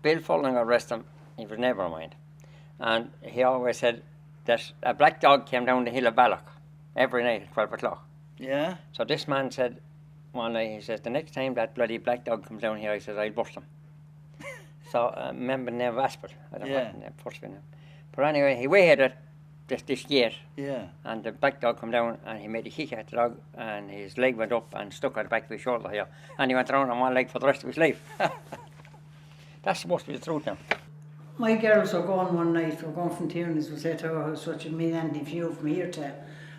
Bill Fulling arrested him. He was never mind. And he always said that a black dog came down the hill of Balloch every night at 12 o'clock. Yeah. So this man said one night, he says, the next time that bloody black dog comes down here, he says, I'll bust him. So remember the name of Aspert. I don't know what the name, first name. But anyway, he waited this gate. Yeah. And the black dog come down and he made a kick at the dog and his leg went up and stuck at the back of his shoulder here. And he went around on one leg for the rest of his life. That's supposed to be the truth now. My girls were going one night, we were going from Tierney's, we said to our house, which would mean anything view from here to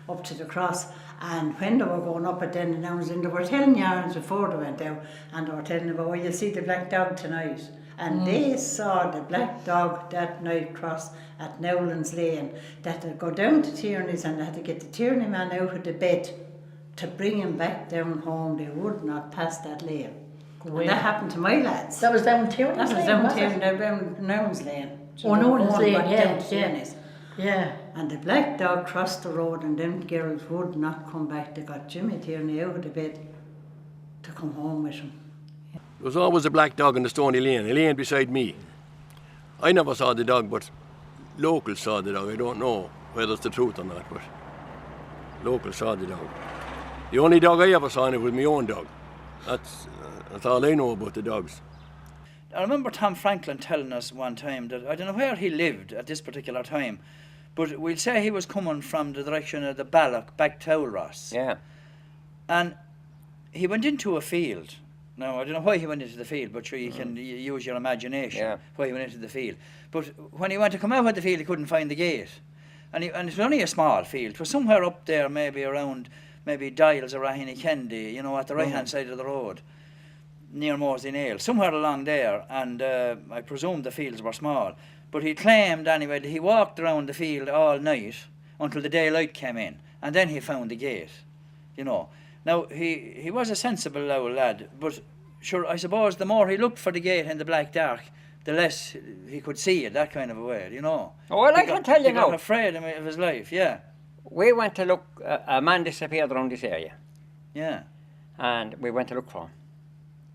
up to the cross. And when they were going up it then announced, and they were telling yarns before they went out, and they were telling about, oh, you'll see the black dog tonight. And they saw the black dog that night cross at Nowlands Lane, that they'd go down to Tierney's and they had to get the Tierney man out of the bed to bring him back down home. They would not pass that lane. And that happened to my lads. That was down Tierney's Lane, That was down Tierney, down Nowlands Lane. Oh, Nowlands Lane, down to yeah. Tierney's. Yeah. And the black dog crossed the road and them girls would not come back. They got Jimmy Tierney out of the bed to come home with him. There was always a black dog in the Stony Lane, a lane beside me. I never saw the dog, but locals saw the dog. I don't know whether it's the truth or not, but locals saw the dog. The only dog I ever saw in it was my own dog. That's all I know about the dogs. I remember Tom Franklin telling us one time that, I don't know where he lived at this particular time, but we'll say he was coming from the direction of the Balloch back to Ross. Yeah. And he went into a field. Now, I don't know why he went into the field, but sure, you can use your imagination why he went into the field. But when he went to come out of the field, he couldn't find the gate. And it was only a small field. It was somewhere up there, maybe around, maybe Dials or Raheen Active, you know, at the right-hand side of the road, near Morsey Nail, somewhere along there. And I presume the fields were small. But he claimed, anyway, that he walked around the field all night until the daylight came in. And then he found the gate, you know. Now, he was a sensible old lad, but sure, I suppose the more he looked for the gate in the black dark, the less he could see it, that kind of a way, you know. Oh, well, I can tell you now. He got afraid of his life, yeah. We went to look, a man disappeared around this area. Yeah. And we went to look for him.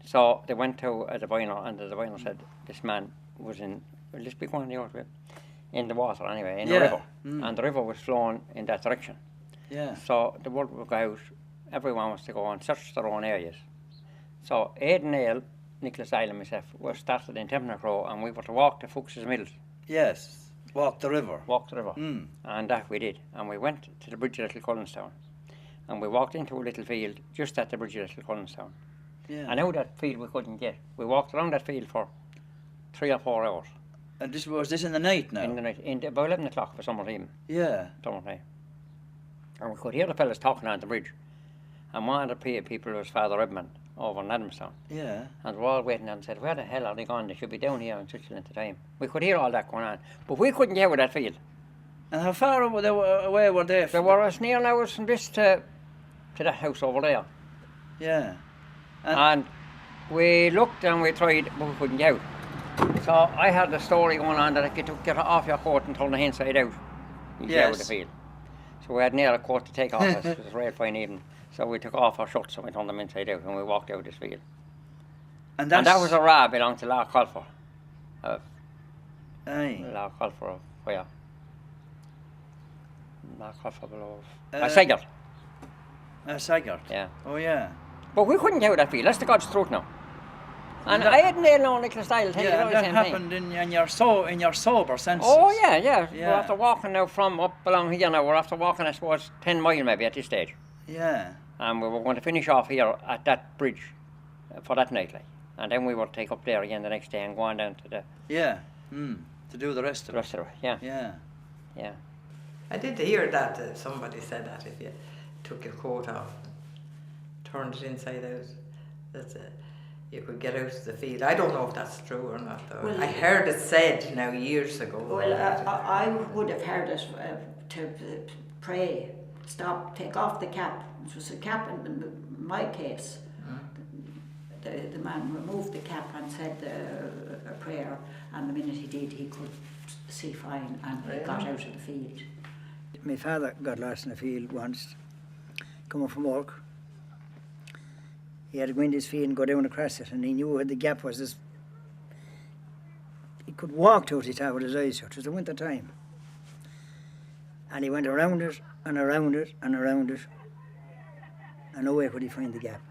So they went to a diviner, and the diviner said this man was in, this big one in the water anyway, in the river. And the river was flowing in that direction. Yeah. So the word would go out, everyone was to go and search their own areas. So Aidan Nail, Nicholas Isle and myself were started in Tempner Crow, and we were to walk to Fuchs's Mills. Yes, walk the river. Walk the river. And that we did. And we went to the bridge at Little Colinstown. And we walked into a little field just at the bridge at Little Colinstown. Yeah. And out that field we couldn't get. We walked around that field for 3 or 4 hours. And was this in the night now? In the night, about 11 o'clock for summer evening. Yeah. Summer night. And we could hear the fellas talking on the bridge. And one of the people was Father Redmond over in Adamstown. Yeah. And we're all waiting and said, where the hell are they gone? They should be down here in such a length of time. We could hear all that going on. But we couldn't get out of that field. And how far away were they? They were as near now as from this to that house over there. Yeah. And we looked and we tried, but we couldn't get out. So I had the story going on that I could get off your coat and turn the inside out. You get out of the field. So we had near a coat to take off us. It was a real fine evening. So we took off our shorts and we turned them inside out and we walked out this field. And that was a row belonged to Lough Colfer. Lough Colfer, where? Lough Colfer below. Saggart. Saggart? Yeah. Oh, yeah. But we couldn't get out of that field. That's the God's truth now. And I hadn't known Nicholas Style tell you the that same happened thing. in your sober senses. Oh, yeah. We're after walking now from up along here now. We're after walking, I suppose, 10 mile maybe at this stage. Yeah. And we were going to finish off here at that bridge for that night, like. And then we would take up there again the next day and go on down to the... Yeah, to do the rest of it. Yeah. I did hear that somebody said that if you took your coat off and turned it inside out, that you could get out of the field. I don't know if that's true or not, though. Well, I heard it said now years ago. Well, I would have heard it to pray, stop, take off the cap. It was a cap in my case. The man removed the cap and said a prayer, and the minute he did, he could see fine, and he got out of the field. My father got lost in the field once, coming from work. He had to go in this field and go down across it, and he knew where the gap was. could walk to it, he thought, with his eyes shut. It was the winter time. And he went around it and around it and around it, and nowhere could he find the gap.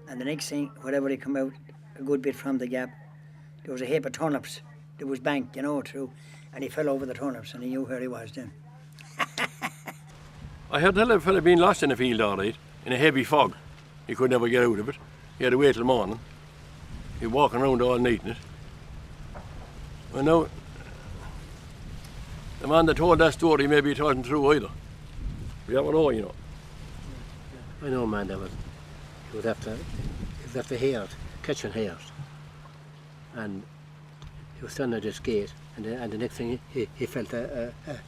And the next thing, whatever he come out a good bit from the gap, there was a heap of turnips. There was bank, through, and he fell over the turnips, and he knew where he was then. I heard tell of a fella being lost in a field all right, in a heavy fog. He could never get out of it. He had to wait till morning. He was walking around all night in it. Well, now, the man that told that story maybe it wasn't true either. We never know, I know a man that he was after hares, catching hares. And he was standing at this gate, and the next thing he felt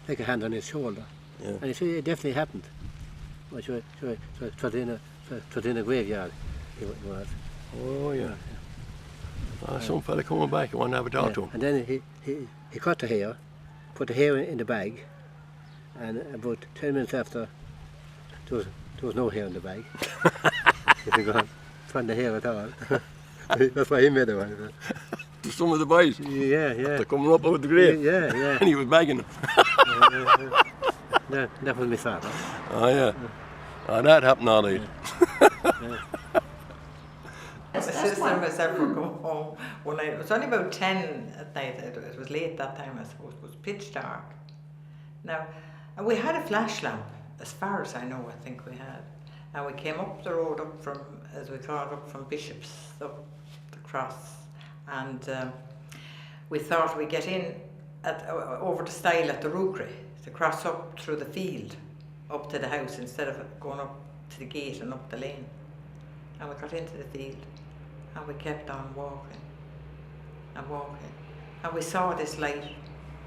like a hand on his shoulder. Yeah. And he said it definitely happened. But it was in a graveyard. It was. Oh, yeah. Some fella coming back, you want to have a talk to him. And then he caught the hare, put the hare in the bag, and about 10 minutes after, there was no hare in the bag. He didn't find the hare at all. That's why he made the one. To some of the boys. Yeah. They're coming up out of the grave. Yeah. And he was bagging them. That was my father. Oh, yeah. Oh, that happened all right. My sister and myself were going home one night. It was only about 10 at night. It was late that time, I suppose. It was pitch dark. Now, and we had a flash lamp, as far as I know, I think we had. And we came up the road up from, as we call it, up from Bishop's, up the cross. And we thought we'd get in over the stile at the rectory, to cross up through the field, up to the house, instead of going up to the gate and up the lane. And we got into the field, and we kept on walking and walking. And we saw this light,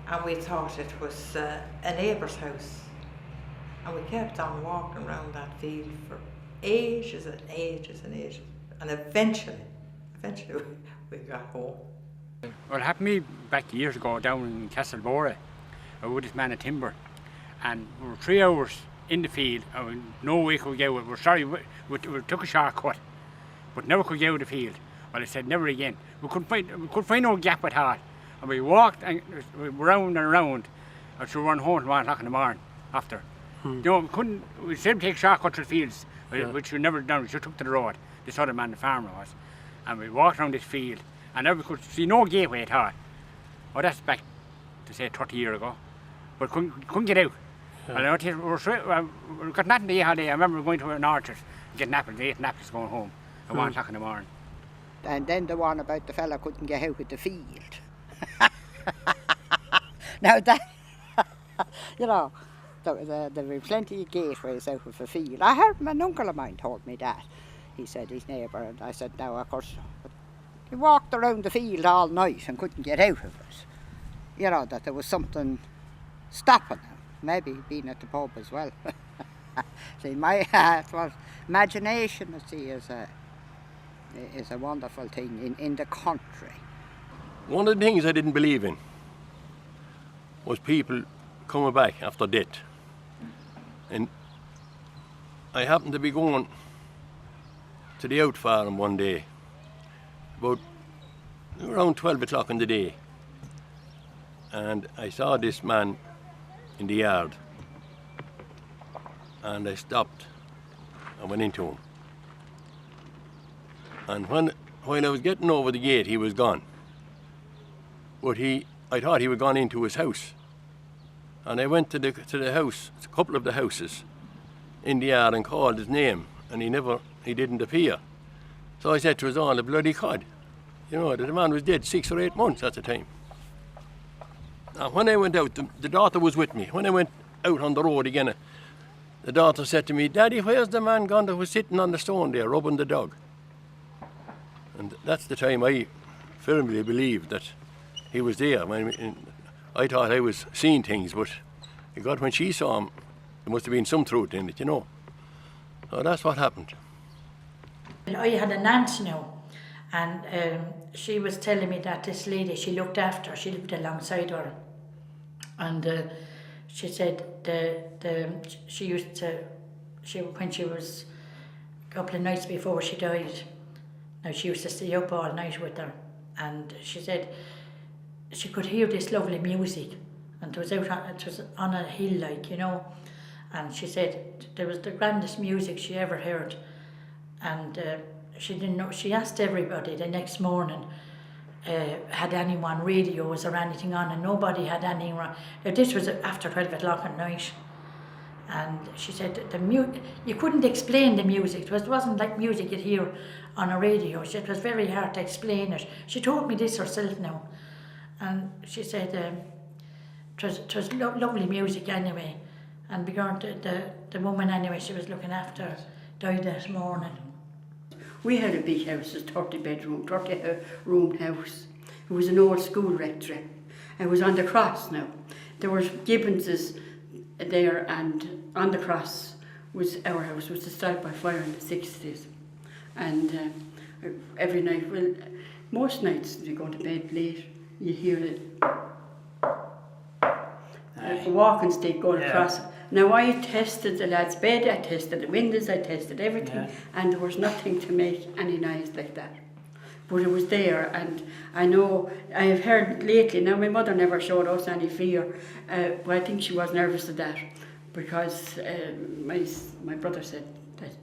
and we thought it was a neighbour's house. And we kept on walking around that field for ages and ages and ages. And eventually we got home. Well, it happened to me back years ago down in Castlebora. I was with this man at timber, and we were 3 hours in the field, and no way could we get out. We're sorry, we took a shortcut, but never could get out of the field. Well, I said never again. We couldn't find no gap at all, and we walked and round and round, and so we run home at 1 o'clock in the morning after. We said take shortcuts to the fields, which we never done. We just took to the road. This other man, the farmer was, and we walked around this field, and never could see no gateway at all. Oh, that's back to say 30 years ago, but couldn't get out. Yeah. And we got nothing to eat all day. I remember going to an orchard, getting apples, 8 apples going home at 1 o'clock in the morning. And then the one about the fella couldn't get out of the field. Now that, there were plenty of gateways out of the field. I heard an uncle of mine told me that. He said his neighbour, and I said, now of course, he walked around the field all night and couldn't get out of it. That there was something stopping him. Maybe being at the pub as well. See, it was imagination, is a wonderful thing in the country. One of the things I didn't believe in was people coming back after death. And I happened to be going to the out farm one day, about around 12 o'clock in the day, and I saw this man in the yard, and I stopped and went into him. And when I was getting over the gate, he was gone. But I thought he was gone into his house. And I went to the house, a couple of the houses in the yard, and called his name, and he didn't appear. So I said to us all, the bloody cod, that the man was dead 6 or 8 months at the time. Now, when I went out, the daughter was with me. When I went out on the road again, the daughter said to me, Daddy, where's the man gone that was sitting on the stone there, rubbing the dog? And that's the time I firmly believed that he was there. I thought I was seeing things, but God, when she saw him, there must have been some truth in it, So that's what happened. I had an aunt now, and she was telling me that this lady she looked after, she lived alongside her, and she said she used to, when she was a couple of nights before she died, now she used to stay up all night with her, and she said she could hear this lovely music, and it was on a hill, like, you know, and she said there was the grandest music she ever heard, and she didn't know. She asked everybody the next morning, had anyone radios or anything on, and nobody had anyone. This was after 12 o'clock at night, and she said you couldn't explain the music. It wasn't like music you'd hear on a radio. It was very hard to explain it. She told me this herself now, and she said it was lovely music anyway, and the woman anyway she was looking after died that morning. We had a big house, a 30 room house. It was an old school rectory. It was on the cross now. There were Gibbonses there, and on the cross was our house, was destroyed by fire in the 60s. And every night, well, most nights you go to bed late, you hear it. A walking stick going across. Now I tested the lad's bed, I tested the windows, I tested everything, and there was nothing to make any noise like that. But it was there, and I know, I have heard lately, now my mother never showed us any fear, but I think she was nervous of that, because my brother said that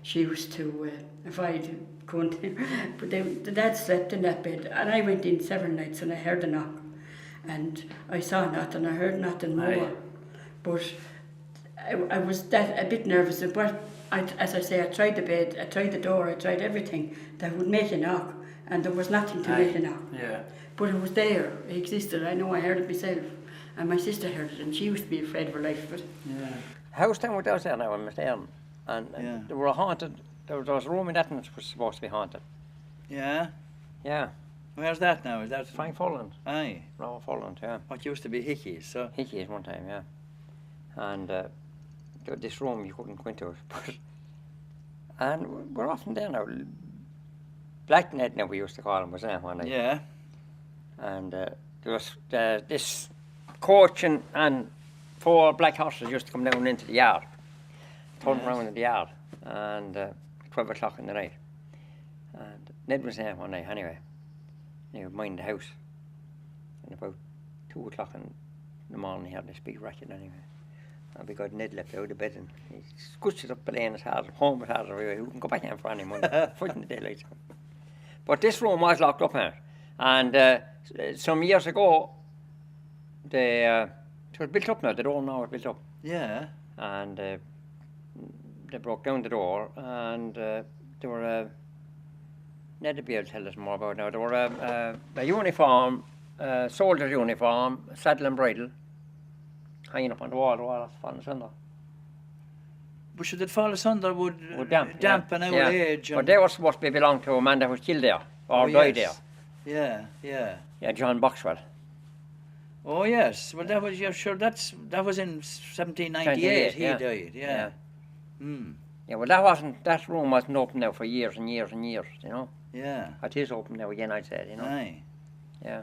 she used to avoid going there. But the dad slept in that bed, and I went in several nights and I heard a knock, and I saw nothing, I heard nothing more. But I was a bit nervous, but as I say, I tried the bed, I tried the door, I tried everything that would make a knock, and there was nothing to make a knock. Yeah. But it was there, it existed. I know I heard it myself, and my sister heard it, and she used to be afraid of her life. But house down with us there now in Mr. And they were haunted. There was a room in that, and it was supposed to be haunted. Yeah. Yeah. Where's that now? Is that Frank Folland? Aye. No, Folland, yeah. What used to be Hickey's, so. Hickey's one time, yeah. And this room you couldn't go into it. And we're often there now. Black Ned now we used to call him, was that one night? Yeah. And there was this coach and 4 black horses used to come down into the yard, turn around in the yard, and 12 o'clock in the night. And Ned was there one night anyway. He would mind the house. And about 2 o'clock in the morning he had this big racket anyway. And because Ned left out of bed and he scooted it up playing as hard, home as hard as he wouldn't go back in for any money, fighting the daylight. But this room was locked up in it. And some years ago, it was built up now, the door now was built up. Yeah. And they broke down the door, and there were, Ned would be able to tell us more about it now, there were a uniform, soldier's uniform, saddle and bridle, hanging up on the wall on the Sunday. But should it fall asunder would dampen our age? But they were supposed to belong to a man that was killed there, or died there. Yeah, yeah. Yeah, John Boxwell. Oh yes, well that was, yeah, sure, that was in 1798 he died, yeah. Yeah, well that room wasn't open now for years and years and years, you know. Yeah. It is open now again, I'd say, you know. Aye. Yeah.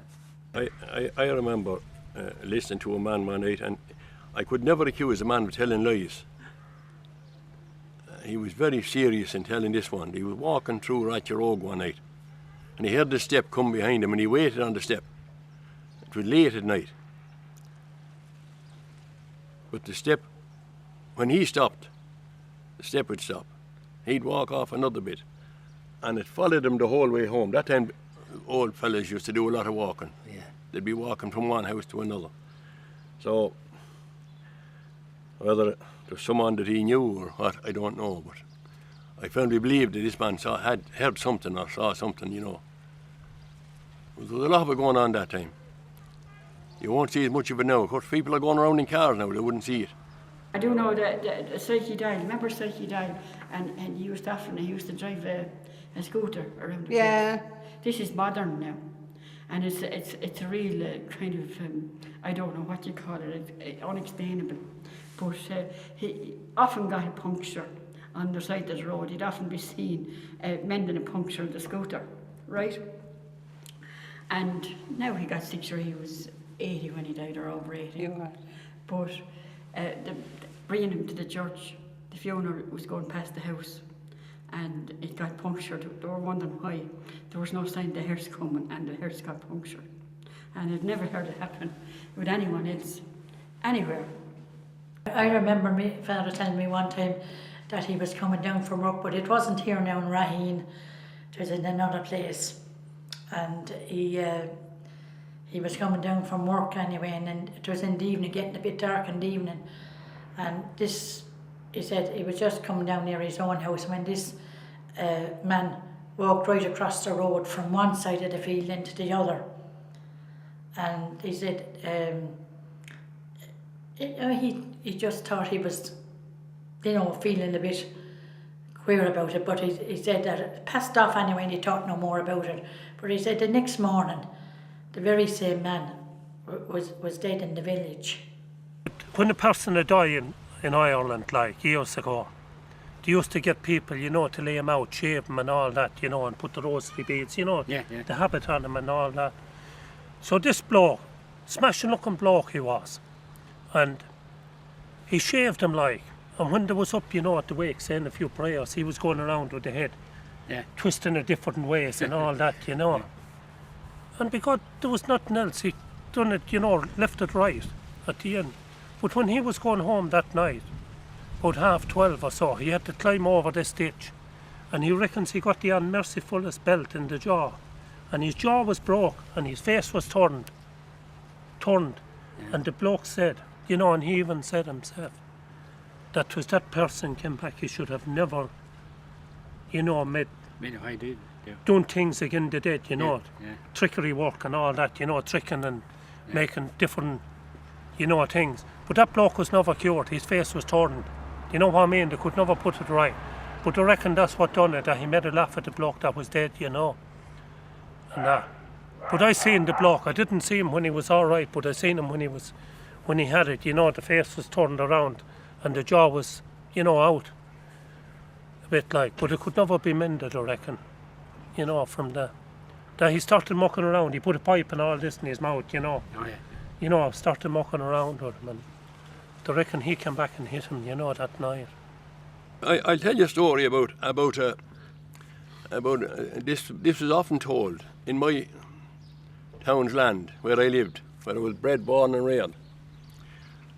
I remember listening to a man one night, and I could never accuse a man of telling lies. He was very serious in telling this one. He was walking through Rationalizing one night, and he heard the step come behind him, and he waited on the step. It was late at night. But the step, when he stopped, the step would stop. He'd walk off another bit, and it followed him the whole way home. That time, old fellas used to do a lot of walking. Yeah. They'd be walking from one house to another. So, whether it was someone that he knew or what, I don't know, but I firmly believe that this man had heard something or saw something, you know. There was a lot of it going on that time. You won't see as much of it now. Of course, people are going around in cars now, they wouldn't see it. I do know that Psyche died. Remember Psyche died, and he used to drive a scooter around the place. This is modern now, and it's a real kind of I don't know what you call it, unexplainable. But he often got a puncture on the side of the road. He'd often be seen mending a puncture on the scooter, right? And now he got 6 or he was 80 when he died, or over 80. Yeah. But bringing him to the church, the funeral was going past the house. and it got punctured. They were wondering why. There was no sign the hearse coming, and the hearse got punctured. And I'd never heard it happen with anyone else, anywhere. I remember my father telling me one time that he was coming down from work, but it wasn't here now in Raheen, it was in another place. And he was coming down from work anyway, and then it was in the evening, getting a bit dark in the evening. And this, he said he was just coming down near his own house when this man walked right across the road from one side of the field into the other. And he said he just thought he was, feeling a bit queer about it, but he said that it passed off anyway and he thought no more about it. But he said the next morning, the very same man was dead in the village. When a person had died in Ireland, like years ago, they used to get people, to lay him out, shave him and all that, and put the rosary beads, the habit on him and all that. So this bloke, smashing looking bloke he was, and he shaved him like, and when there was up, at the wake saying a few prayers, he was going around with the head, twisting it different ways and all that, And because there was nothing else, he done it, left it right at the end. But when he was going home that night, about 12:30 or so, he had to climb over this ditch, and he reckons he got the unmercifulest belt in the jaw, and his jaw was broke, and his face was turned, and the bloke said, and he even said himself, that was that person came back, he should have never, made doing things again the dead, trickery work and all that, tricking and making different, things. But that bloke was never cured, his face was turned. You know what I mean? They could never put it right. But I reckon that's what done it, that he made a laugh at the bloke that was dead, and that. But I seen the bloke, I didn't see him when he was alright, but I seen him when he had it, the face was turned around and the jaw was, out. A bit like, but it could never be mended, I reckon, from that he started mucking around, he put a pipe and all this in his mouth, started mucking around with him, and I reckon he came back and hit him, that night. I'll tell you a story about this. This was often told in my town's land where I lived, where I was bred, born and reared.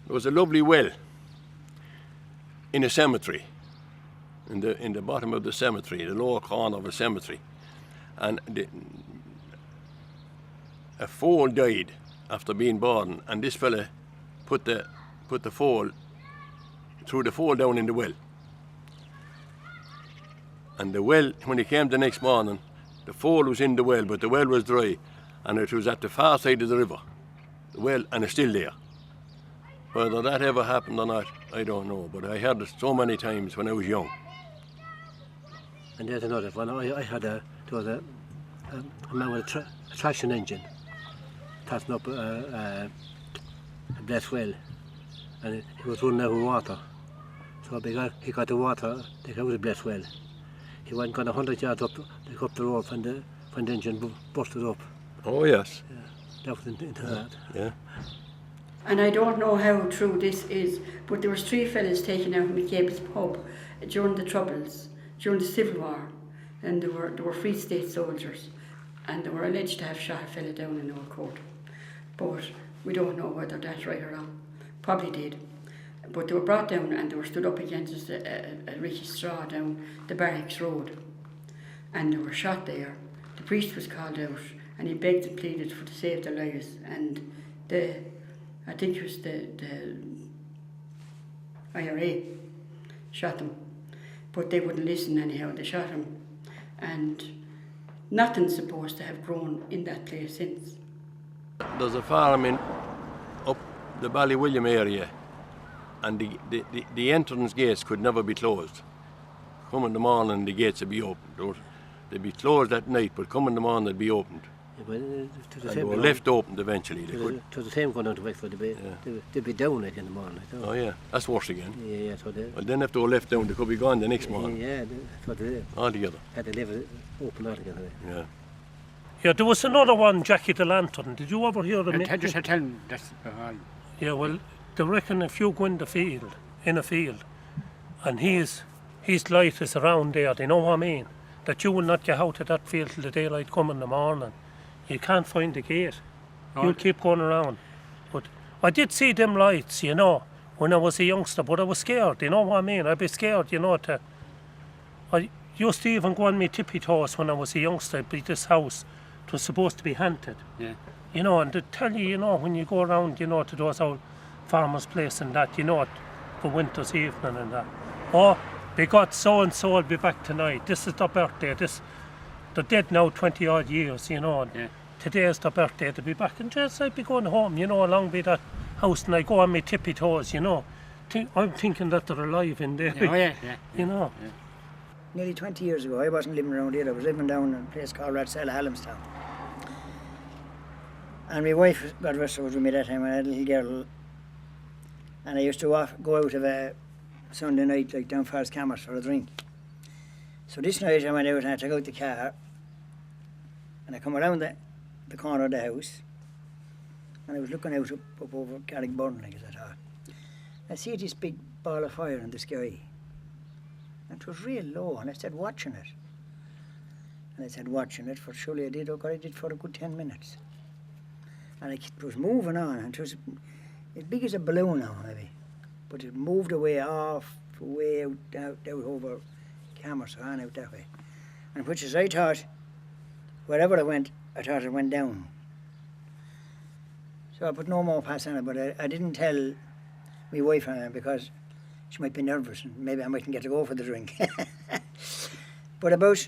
There was a lovely well in a cemetery, in the bottom of the cemetery, the lower corner of a cemetery, and a foal died after being born, and this fella put the foal, threw the foal down in the well. And the well, when he came the next morning, the foal was in the well, but the well was dry, and it was at the far side of the river, the well, and it's still there. Whether that ever happened or not, I don't know, but I heard it so many times when I was young. And there's another one. There was a man with a traction engine, passing up a blessed well, and he was running out of water. So he got the water, they got the blessed well. He went 100 yards up the road when the engine busted up. Oh yes. Yeah, that was into that. Yeah. And I don't know how true this is, but there was 3 fellas taken out of McCabe's pub during the Troubles, during the Civil War, and they were Free State soldiers, and they were alleged to have shot a fella down in Old Court. But we don't know whether that's right or wrong. Probably did. But they were brought down and they were stood up against a rickety straw down the Barracks Road, and they were shot there. The priest was called out, and he begged and pleaded to save their lives, and I think it was the IRA shot them, but they wouldn't listen anyhow, they shot him, and nothing's supposed to have grown in that place since. There's a farm up the Ballywilliam area, and the entrance gates could never be closed. Come in the morning, the gates would be opened. They'd be closed at night, but come in the morning, they'd be opened. Yeah, and they were left opened eventually. To the same going down to Wexford, they'd be down like in the morning. Oh yeah, that's worse again. Yeah, so well, then if they were left down, they could be gone the next morning. Yeah, that's what they did. Altogether. Had to leave it open altogether. Yeah. Yeah, there was another one, Jackie the Lantern. Did you ever hear of him? Just tell him that's yeah, well, they reckon if you go in a field, and he's his light is around there, do you know what I mean? That you will not get out of that field till the daylight come in the morning. You can't find the gate. You'll keep going around. But I did see them lights, you know, when I was a youngster, but I was scared, you know what I mean? I'd be scared, you know, I used to even go on me tippy toes when I was a youngster, by this house. It was supposed to be haunted. Yeah. You know, and to tell you, you know, when you go around, you know, to those old farmers' place and that, you know, for winter's evening and that. Oh, they got so-and-so will be back tonight. This is their birthday. They're dead now 20 odd years, you know. And today's their birthday, they'll be back. And just I'd be going home, you know, along by that house, and I go on my tippy toes, you know. I'm thinking that they're alive in there. You know. Yeah. Nearly 20 years ago, I wasn't living around here. I was living down in a place called Adamstown. And my wife, God rest her, was with me that time, and I had a little girl. And I used to go out of a Sunday night, like down Forest Cammers for a drink. So this night I went out and I took out the car, and I come around the corner of the house, and I was looking out up over Carrickburn, like as I thought. I see this big ball of fire in the sky. And it was real low, and I started watching it. And I said, watching it, for surely I did, I did for a good 10 minutes. And it was moving on, and it was as big as a balloon now, maybe. But it moved away off, way out over Cammers, on out that way. And which is, I thought, wherever I went, I thought it went down. So I put no more pass on it, but I didn't tell my wife on it because she might be nervous and maybe I mightn't get to go for the drink. But about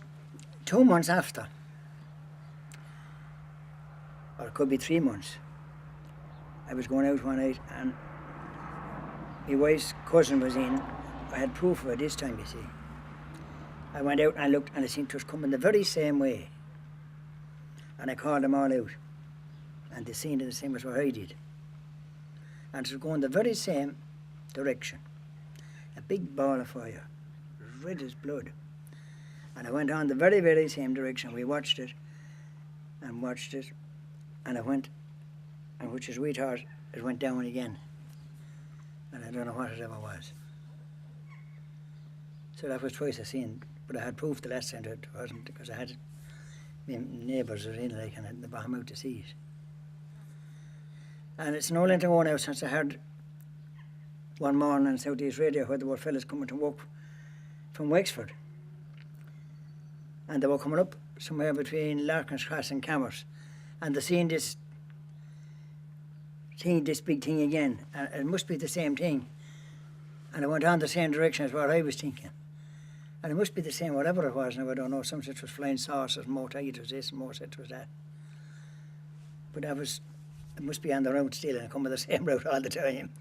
2 months after, or it could be 3 months, I was going out one night and my wife's cousin was in. I had proof of it this time, you see. I went out and I looked and I seen it was coming the very same way. And I called them all out. And they seen it the same as what I did. And it was going the very same direction. A big ball of fire, red as blood. And I went on the very, very same direction. We watched it, and I went, and which is we thought it went down again. And I don't know what it ever was. So that was twice I seen, but I had proof the last time that it wasn't, because I had my neighbours were in, like, and I had the bottom out to see it. And it's no length ago now since I heard one morning on South East Radio where there were fellas coming to work from Wexford. And they were coming up somewhere between Larkin's Cross and Cammers. And they seen this big thing again. And it must be the same thing. And it went on the same direction as what I was thinking. And it must be the same, whatever it was. Now I don't know, some said it was flying saucers, more said it was this, more said it was that. But it must be on the road still and coming the same route all the time.